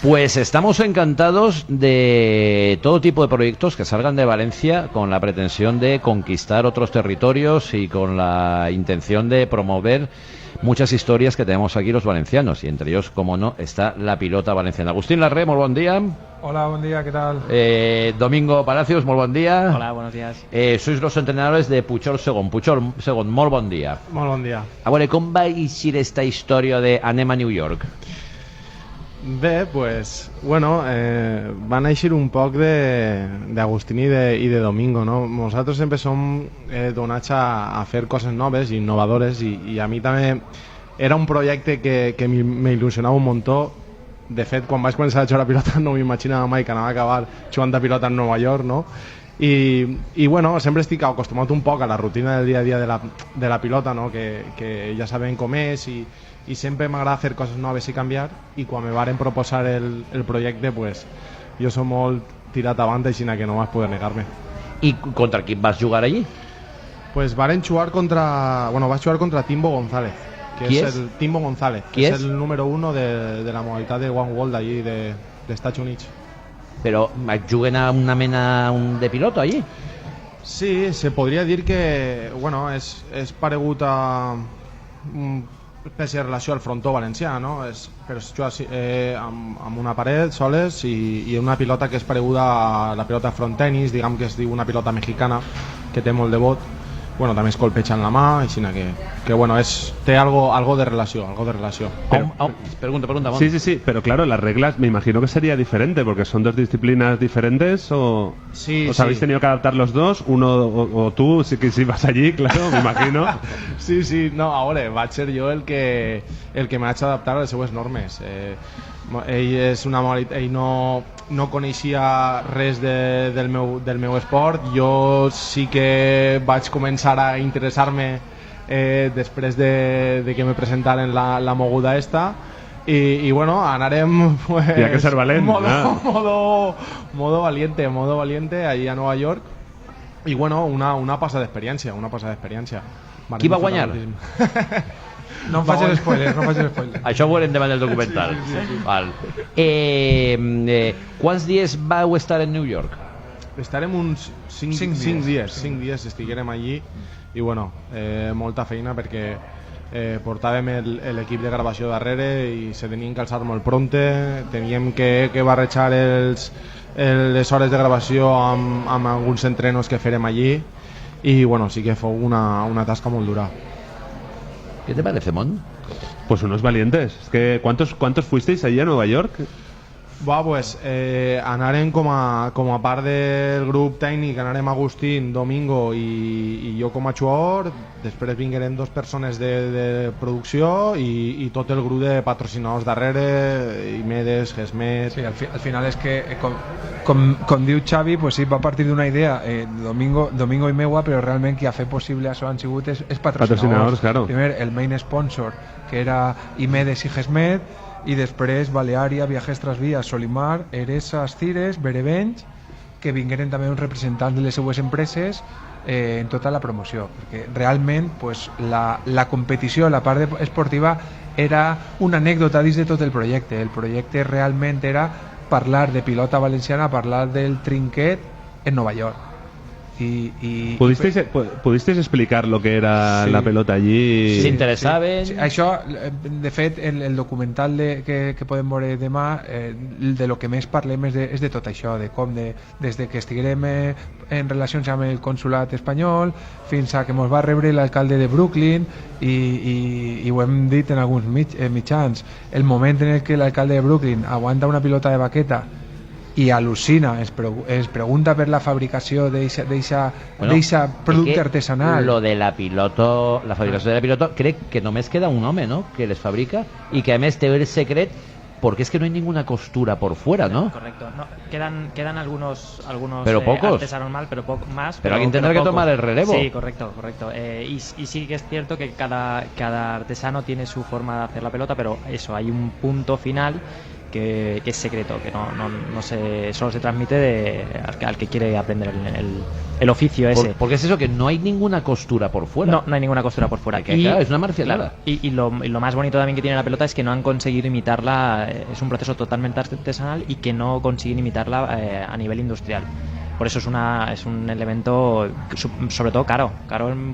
Pues estamos encantados de todo tipo de proyectos que salgan de Valencia con la pretensión de conquistar otros territorios y con la intención de promover muchas historias que tenemos aquí los valencianos, y entre ellos, como no, está la pilota valenciana. Agustín Larré, muy buen día. Hola, buen día, ¿qué tal? Domingo Palacios, muy buen día. Hola, buenos días. Sois los entrenadores de Puchol Segon. Puchol Segon, muy buen día. Molt bon dia. A veure, com va eixir esta història de anem a New York? Bé, pues, bueno, van eixir un poc d'Agustín i de Domingo, no? Nosaltres sempre som donats a fer coses noves i innovadores, i a mi també era un projecte que m'il·lusionava un muntó. De fet, quan vaig començar a jugar a pilota no m'imaginava mai que anava a acabar jugant a pilota en Nova York, no? I bueno, sempre estic acostumat un poc a la rutina del dia a dia de la pilota, no? Que ja sabem com és, i sempre m'agrada fer coses noves i canviar, i quan me varen proposar el projecte, pues, jo soc molt tirat avant, així que no vas poder negar-me. I contra qui vas jugar allí? Pues varen jugar vaig jugar contra Timbo González, que Qui és és? el Timbo González, Qui que és? és el número 1 de la modalitat de One World d'allí, dels Estats Units. Però juguen a una mena de piloto allí? Sí, se podria dir que bueno, és paregut a una espècie de relació al frontó valencià, no? Però es juga amb una paret soles i una pilota que és pareguda a la pilota front tenis, diguem que es diu una pilota mexicana, que té molt de bot. Bueno, també es colpeja en la mà, així que bueno, té algo de relació, Pregunta, Mon. Sí, pero claro, las reglas me imagino que sería diferente, porque son dos disciplinas diferentes, o sí, os habéis tenido que adaptar los dos, uno o tú, si vas allí, claro, me imagino. Sí, no, a veure, vaig ser jo el que m'haig d'adaptar a les seues normes. Ell no coneixia res del meu esport. Jo sí que vaig començar a interessar-me després de que me presentaren la moguda esta, i bueno, anarem pues, Hi ha que ser valent, modo valiente allí a Nova York, i bueno, una passada d'experiència. Qui va guanyar? No em facis spoilers. Això ho veurem davant del documental. Sí. Val. Quants dies vau estar en New York? Estarem uns 5 dies estiguérem allí, i bueno, molta feina, perquè portàvem l'equip de gravació darrere i se tenien que alçar molt pronte, teníem que barrejar les hores de gravació amb alguns entrenos que farem allí, i bueno, sí que fou una tasca molt dura. ¿Qué te parece, Mon? Pues unos valientes. Es que ¿cuántos fuisteis allí a Nueva York? Pues anarem com a part del grup tècnic, anarem Agustín, Domingo i jo com a jugador. Després vingueren 2 persones de producció i tot el grup de patrocinadors darrere, Imedes, Gesmet. Sí, al final és que com diu Xavi, pues sí, va partir d'una idea Domingo i meua, però realment qui ha fet possible això han sigut és patrocinadors, claro. Primer el main sponsor, que era Imedes i Gesmet, i després Baleària, Viajes Trasvías, Solimar, Eresa, Cires, Berebenys, que vingueren també uns representants de les seues empreses en tota la promoció, perquè realment pues, la competició, la part esportiva era una anècdota dins de tot el projecte realment era parlar de pilota valenciana, parlar del trinquet en Nova York. ¿Pudisteis explicar lo que era la pelota allí? ¿Se interesaven? Sí. Això, de fet, el documental que podem veure demà, de lo que més parlem és de tot això, de com des de que estiguem en relacions amb el consulat espanyol fins a que ens va rebre l'alcalde de Brooklyn, i ho hem dit en alguns mitjans, el moment en què l'alcalde de Brooklyn aguanta una pilota de baqueta i al·lucina, es pregunta per la fabricació d'eixa producte artesanal. Lo de la fabricació de la pilota, crec que només queda un home, ¿no?, que les fabrica, y que a més té el secret porque es que no hay ninguna costura por fuera, ¿no? Correcto. No, quedan algunos pero pocos. artesanos mal, pero poco más. Pero alguien tendrá que tomar el relevo. Sí, correcto. Y sí que es cierto que cada artesano tiene su forma de hacer la pelota, pero eso, hay un punto final que es secreto, que no se, solo se transmite al que quiere aprender el oficio ese. Porque es eso, que no hay ninguna costura por fuera. No hay ninguna costura por fuera. Claro, es una marcialada. Claro, y lo más bonito también que tiene la pelota es que no han conseguido imitarla, es un proceso totalmente artesanal y que no consiguen imitarla a nivel industrial. Por eso es un elemento sobre todo caro.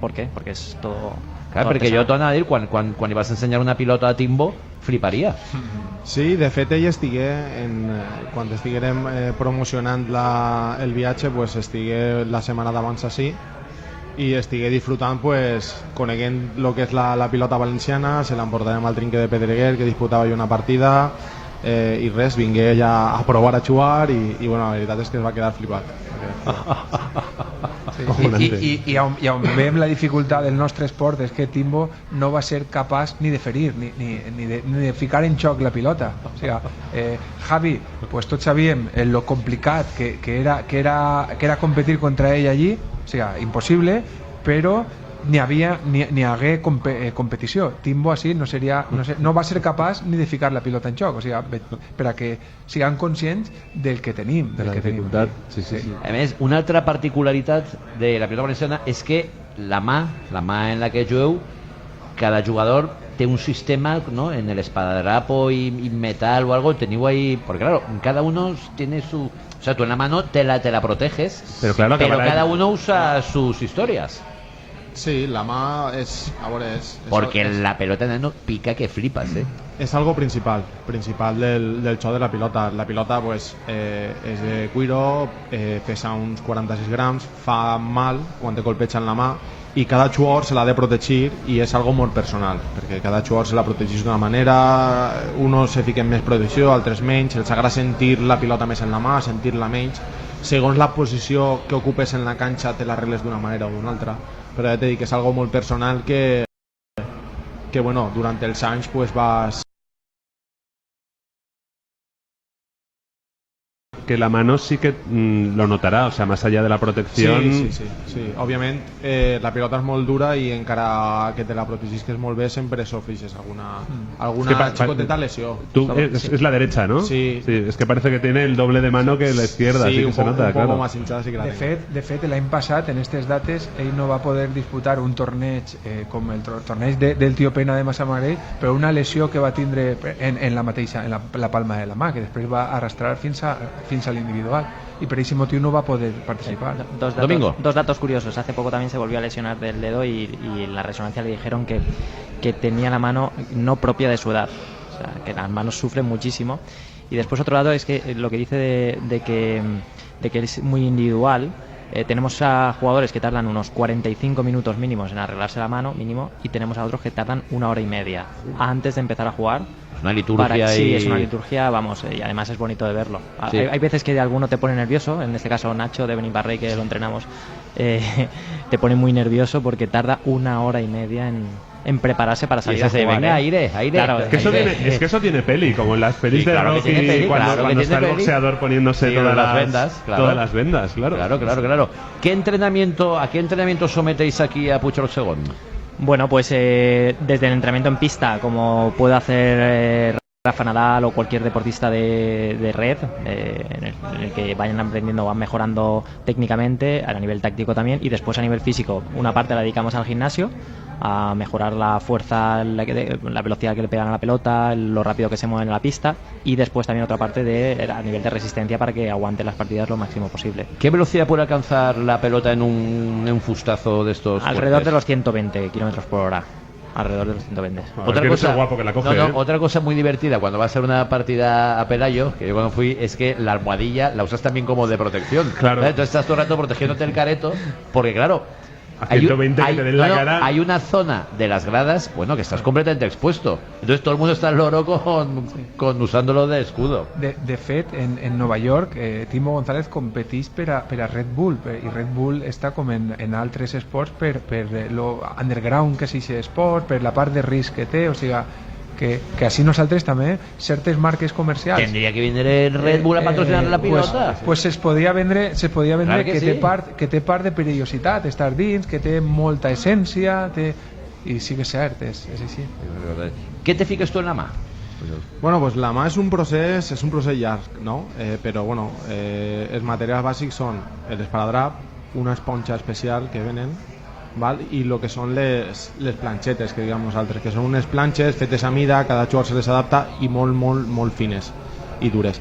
¿Por qué? Porque es todo... Claro, perquè jo torno a dir, quan li vas ensenyar una pilota a Timbo, fliparia. Sí, de fet ell quan estiguérem promocionant el viatge, pues estigué la setmana d'abans així i estigué disfrutant, pues, coneguent el que és la pilota valenciana. Se l'emportarem al Trinque de Pedreguer, que disputava una partida, i res, vingué ja a provar a jugar i bueno, la veritat és que es va quedar flipat. Sí. I on veiem la dificultat del nostre esport és que Timbo no va ser capaç ni de ferir ni de ficar en xoc la pilota. O sigui, Javi, pues tots sabíem lo complicat que era competir contra ell allí, o sigui, impossible, però ni hagué competició. Timbo així no va ser capaç ni de ficar la pilota en xoc, o sigui, per a que siguem conscients del que tenim, de la dificultat. Sí. A més, una altra particularitat de la pilota valenciana és que la mà en la que jugueu, cada jugador té un sistema, ¿no? En el espadadrapo y metal o algo, teniu ahí, porque claro, cada uno tiene su, o sea, tú en la mano te la proteges, pero claro, pero cada uno usa sus historias. Sí, la mà és... A veure, Porque la pelota, nano, pica que flipas, és algo principal del xoc de la pilota. La pilota, pues, és de cuiro, pesa uns 46 grams, fa mal quan te colpeja en la mà, i cada jugador se l'ha de protegir, i és algo molt personal, perquè cada jugador se la protegeix d'una manera, unos se fiquen més protecció, altres menys, els agrada sentir la pilota més en la mà, sentir-la menys. Segons la posició que ocupes en la canxa te l'arregles d'una manera o d'una altra, però ja t'he dit que és algo molt personal que bueno, durant els anys pues vas... Que la mano sí que lo notará, o sea, más allá de la protección. Sí. Òbviament, la pilota és molt dura i encara que te la protegisques molt bé sempre sofreixes alguna xicoteta lesión. Es la derecha, ¿no? Sí. Es que parece que tiene el doble de mano que la izquierda, sí, así que se nota, un claro. poco más hinchada, sí que la de fet, l'any passat, en aquestes dates, ell no va poder disputar un torneig com el torneig del Tio Pena de Massamarell, però una lesió que va tindre en la mateixa, en la palma de la mà, que després va arrastrar fins a l'individual, y por ese motivo no va a poder participar. Dos datos curiosos. Hace poco también se volvió a lesionar del dedo y en la resonancia le dijeron que tenía la mano no propia de su edad, o sea, que las manos sufren muchísimo. Y después otro dato es que lo que dice de que es muy individual. Tenemos a jugadores que tardan unos 45 minutos mínimos en arreglarse la mano, mínimo, y tenemos a otros que tardan 1 hora y media antes de empezar a jugar. Es una liturgia. Sí, es una liturgia, vamos, y además es bonito de verlo. Sí. Hay veces que de alguno te pone nervioso, en este caso Nacho de Beniparrey, que lo entrenamos, te pone muy nervioso porque tarda 1 hora y media en prepararse para salir a jugar. Venga, aire. Claro, es que eso tiene peli, como en las pelis de Rocky, cuando está el boxeador poniéndose todas las vendas, claro. Todas las vendas, claro. Claro. ¿A qué entrenamiento sometéis aquí a Puigcercós Segon? Bueno, pues desde el entrenamiento en pista, como puede hacer Rafa Nadal o cualquier deportista de red, en el que vayan aprendiendo, van mejorando técnicamente, a nivel táctico también, y después a nivel físico, una parte la dedicamos al gimnasio, a mejorar la fuerza, la velocidad que le pegan a la pelota, lo rápido que se mueve en la pista, y después también otra parte a nivel de resistencia para que aguante las partidas lo máximo posible. ¿Qué velocidad puede alcanzar la pelota en un fustazo de estos? Alrededor de los 120 km por hora. Alrededor de los 120. Otra cosa, guapo que la coge, otra cosa muy divertida cuando va a ser una partida a Pelayo, que yo cuando fui, es que la almohadilla la usas también como de protección. Claro. Entonces estás todo el rato protegiéndote el careto, porque claro, a 120 que te den la cara. Hay una zona de las gradas, bueno, que estás completamente expuesto. Entonces todo el mundo está al loro con usándolo de escudo. De fet, en Nova York, Timo González competís per a Red Bull, i Red Bull està com en altres esports per lo underground que és aquest esport, per la part de risc que té, o sigui que así nosaltres també certes marques comercials tendría que vindre Red Bull a patrocinar la pilota, pues se podria vendre claro que sí. té part de perillositat estar dins, que té molta essència, i sí que és cert, és així. Què te fiques tu en la mà? Bueno, pues la mà és un procés llarg, no? Però bueno, els materials bàsics són l'esparadrap, una esponja especial que venen, val? I el que són les planxetes, que diguem nosaltres, que són unes planxes fetes a mida, cada jugador se les adapta i molt fines i dures.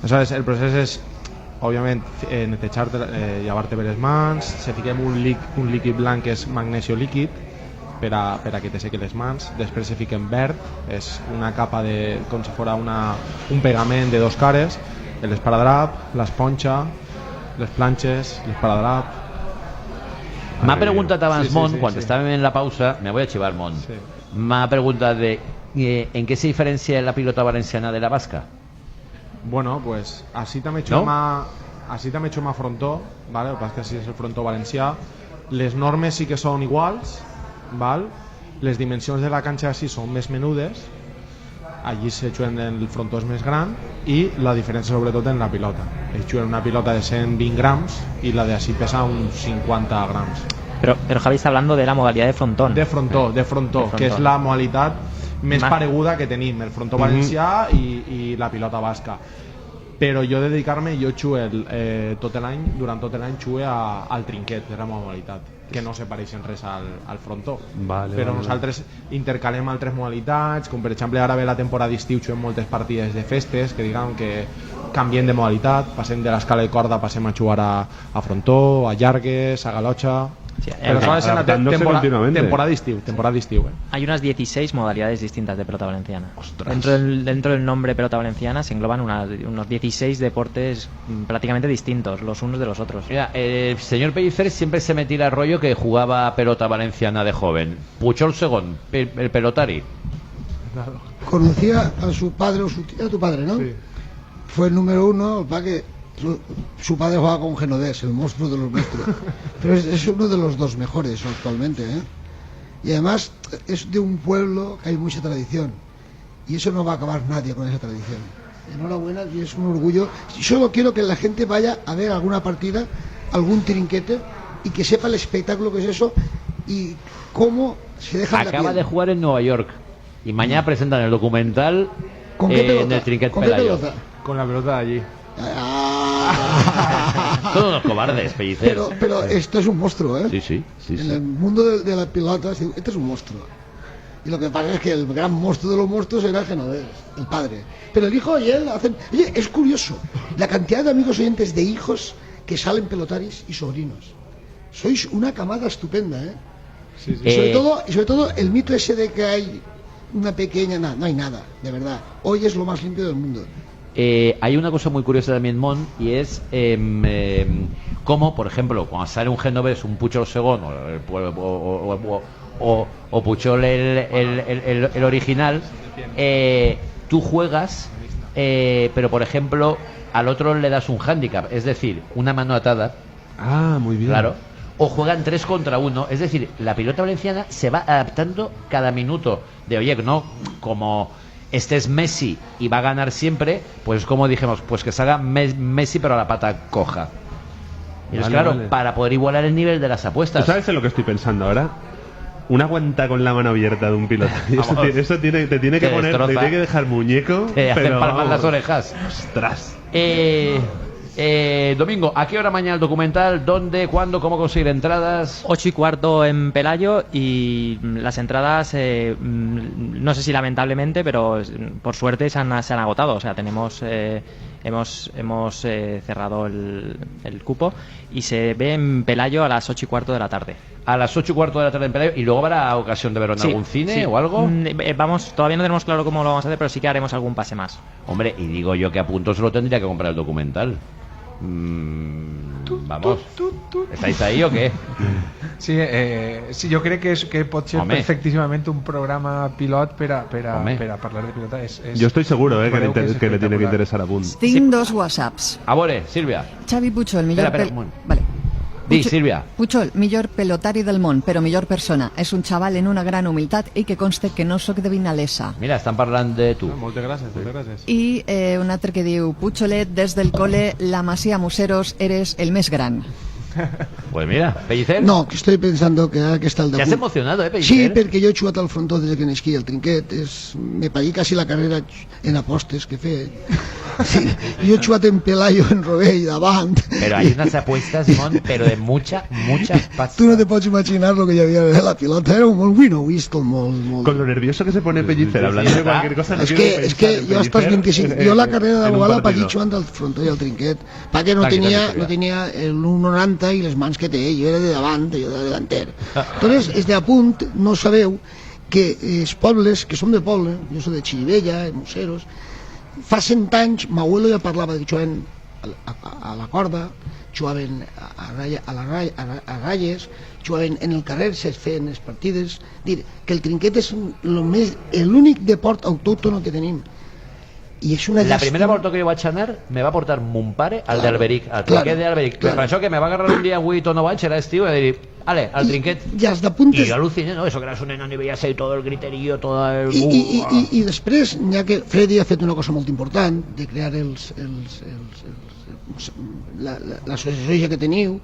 Aleshores, el procés és, òbviament, netejar, llevar-te bé les mans, se fiquem un líquid blanc que és magnesio líquid per a que te sequen les mans, després se fiquem verd, és una capa de, com si fos un pegament de 2 cares, l'esparadrap, l'esponja, les planxes, l'esparadrap. M'ha preguntat abans Mont, quan estàvem en la pausa, me voy a chivar Mont, m'ha preguntat ¿en qué se diferencia la pilota valenciana de la vasca? Bueno, pues así també xuma frontó, ¿vale? Lo que pasa es que así es el frontó valencià. Les normes sí que són iguals, ¿vale? Les dimensions de la canxa sí són més menudes, allí se juguen el frontó és més gran i la diferència sobretot en la pilota. Ells juguen una pilota de 120 grams y la de así pesa uns 50 grams. Pero Javi está hablando de la modalidad de frontón. De frontó, que és la modalitat més pareguda que tenim, el frontó valencià i la pilota basca. Però jo dedicar-me, jo xugue durant tot l'any xugue al trinquet, que és la modalitat, que no se pareixen res al frontó. Però nosaltres intercalem altres modalitats, com per exemple ara ve la temporada d'estiu, xuguem moltes partides de festes, que diguem que canviem de modalitat, passem de l'escala de corda, passem a jugar a frontó, a llargues, a galotxa. Sí, pero solo es en la temporada de estiu. Hay unas 16 modalidades distintas de pelota valenciana. Ostras. Dentro del nombre pelota valenciana se engloban unos 16 deportes prácticamente distintos los unos de los otros. Mira, el señor Pellicer siempre se me tira el rollo que jugaba pelota valenciana de joven. Puchol Segón, el pelotari. Conocía a su padre o a tu padre, ¿no? Sí. Fue el número 1, para que su padre jugaba con Genodés, el monstruo de los monstruos. Pero es uno de los 2 mejores actualmente, ¿eh? Y además es de un pueblo que hay mucha tradición. Y eso no va a acabar nadie con esa tradición. Enhorabuena, y es un orgullo. Solo quiero que la gente vaya a ver alguna partida, algún trinquete, y que sepa el espectáculo que es eso y cómo se deja la piel. Acaba de jugar en Nueva York y mañana presentan el documental en el trinquet Pelayo. Con la pelota de allí. Todos unos cobardes, Pellicer. Pero esto es un monstruo, ¿eh? Sí. En el mundo de la pelota, este es un monstruo. Y lo que pasa es que el gran monstruo de los monstruos era Genovés, el padre. Pero el hijo y él hacen... Oye, es curioso la cantidad de amigos oyentes de hijos que salen pelotaris y sobrinos. Sois una camada estupenda, ¿eh? Sí. Y sobre todo el mito ese de que hay una pequeña... no hay nada, de verdad. Hoy es lo más limpio del mundo. Hay una cosa muy curiosa también, Mon, y es cómo, por ejemplo, cuando sale un genovés, un Puchol Segón o Puchol el original, tú juegas, pero por ejemplo al otro le das un hándicap, es decir, una mano atada. Muy bien. Claro. O juegan 3 contra 1, es decir, la pelota valenciana se va adaptando cada minuto. De oye, no como este es Messi y va a ganar siempre, pues como dijimos, pues que salga Messi pero a la pata coja. Y es claro, para poder igualar el nivel de las apuestas. ¿Tú sabes en lo que estoy pensando ahora? Una guanta con la mano abierta de un piloto. Eso te tiene que poner, te tiene que dejar muñeco. Te hacen palmar las orejas. Ostras. Domingo, ¿a qué hora mañana el documental? ¿Dónde? ¿Cuándo? ¿Cómo conseguir entradas? 8:15 en Pelayo y las entradas, no sé si lamentablemente, pero por suerte se han agotado. O sea, hemos cerrado el cupo y se ve en Pelayo a las 8:15 de la tarde. A las 8:15 de la tarde en Pelayo. ¿Y luego habrá ocasión de verlo en algún cine o algo? Todavía no tenemos claro cómo lo vamos a hacer, pero sí que haremos algún pase más. Hombre, y digo yo que a punto se lo tendría que comprar el documental. Vamos. ¿Estáis ahí o qué? Sí, yo creo que pot ser perfectísimamente un programa pilot para hablar de pilota. Yo estoy seguro que le tiene que interesar a Punt. Tinc 2 whatsapps. A veure, Sílvia. Xavi Puchol, millor... Vale. Di, Sílvia. Puchol, millor pelotari del món, però millor persona. És un xaval en una gran humilitat i que conste que no sóc de Vinalesa. Mira, estan parlant de tu. Moltes gràcies. I un altre que diu: Pucholet, des del cole, la Masia Museros, eres el més gran. Pues mira, Pellicer. No, que estoy pensando que ahora que está el Te has emocionado, Pellicer. Sí, porque yo he jugat al frontó desde que n'esquí el trinquet. Me pagué casi la carrera en apostes que fe. Sí, jo he jugat en Pelayo, en Rovell, davant. Pero hay unas apuestas, Simón, pero de mucha pasta. Tu no te pots imaginar lo que hi havia a la pilota. Era un molt whistle, molt... Con lo nervioso que se pone Pellicer hablando de cualquier cosa. No és que jo estàs 25... Jo la carrera de Boala vaig jugant al frontó i al trinquet, perquè no tenia el 1,90 i les mans que té, jo era de davant, jo era de delanter. Entonces, des de a punt, no sabeu que els pobles, que som de poble, jo soc de Xirivella, de Museros, fa 100 anys, m'abuelo ja parlava de que jugaven a la corda, jugaven a ratlles, jugaven en el carrer, se feien les partides. Dir que el trinquet és l'únic deport autòcton que tenim. I és una la primera volta que jo vaig anar me va portar mon pare al d'Alberic, al trinquet d'Alberic. Per això que me va agarrar un dia avui tot no vaig, era estiu, i dir, ale, al trinquet. I has d'apuntes. I jo al·luciné, no, eso que eras un enano i veies ahí todo el griterío, todo el... I després, ja que Freddy ha fet una cosa molt important, de crear l'associació que teniu,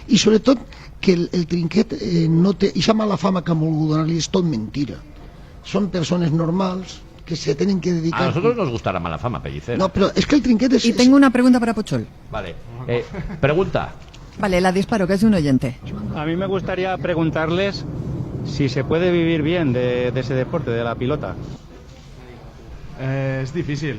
i sobretot que el trinquet no té, i mala fama que ha volgut donar-li és tot mentira. Són persones normals que se tienen que dedicar... A nosotros nos gusta la mala fama, Pellicer. No, pero es que el trinquete es... Y tengo una pregunta para Pochol. Vale. Pregunta. Vale, la disparo, que es de un oyente. A mí me gustaría preguntarles si se puede vivir bien de ese deporte, de la pilota. És difícil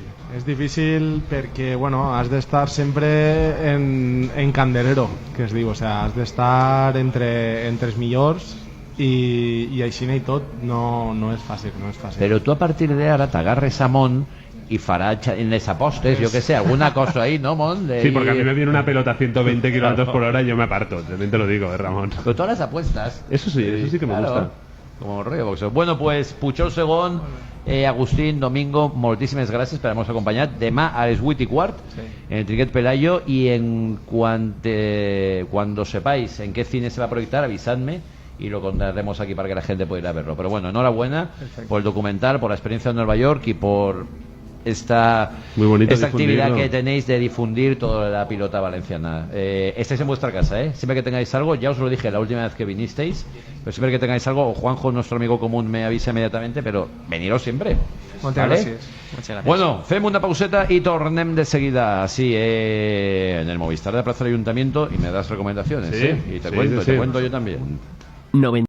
perquè, bueno, has d'estar sempre en candelero, que es diu, o sea, has d'estar entre els millors i així i tot no és fàcil, Però tu a partir de ara t'agarres a Mon y fará en les apostes, yo que sé, alguna cosa ahí, ¿no, Mon? Sí, porque a mí me viene una pelota a 120 kilómetros por hora y yo me aparto, también te lo digo, Ramón. Pero todas las apuestas. Eso sí que me gusta. Como rollo boxeo. Bueno, pues Puchol segon, Agustín, Domingo, moltíssimes gràcies per haver-nos acompanyat. Demà a les 8:15 en el Trinquet Pelayo, y en cuando sepáis en qué cine se va a proyectar, avisadme y lo contaremos aquí para que la gente pueda ir a verlo. Pero bueno, enhorabuena por el documental, por la experiencia en Nueva York y por esta actividad que tenéis de difundir toda la pilota valenciana. Estáis en vuestra casa, siempre que tengáis algo, ya os lo dije la última vez que vinisteis, pero siempre que tengáis algo, Juanjo, nuestro amigo común, me avisa inmediatamente, pero veniros siempre. Muchas gracias. Bueno, fem una pauseta y tornem de seguida así en el Movistar de Plaza del Ayuntamiento y me das recomendaciones. Y te cuento yo también.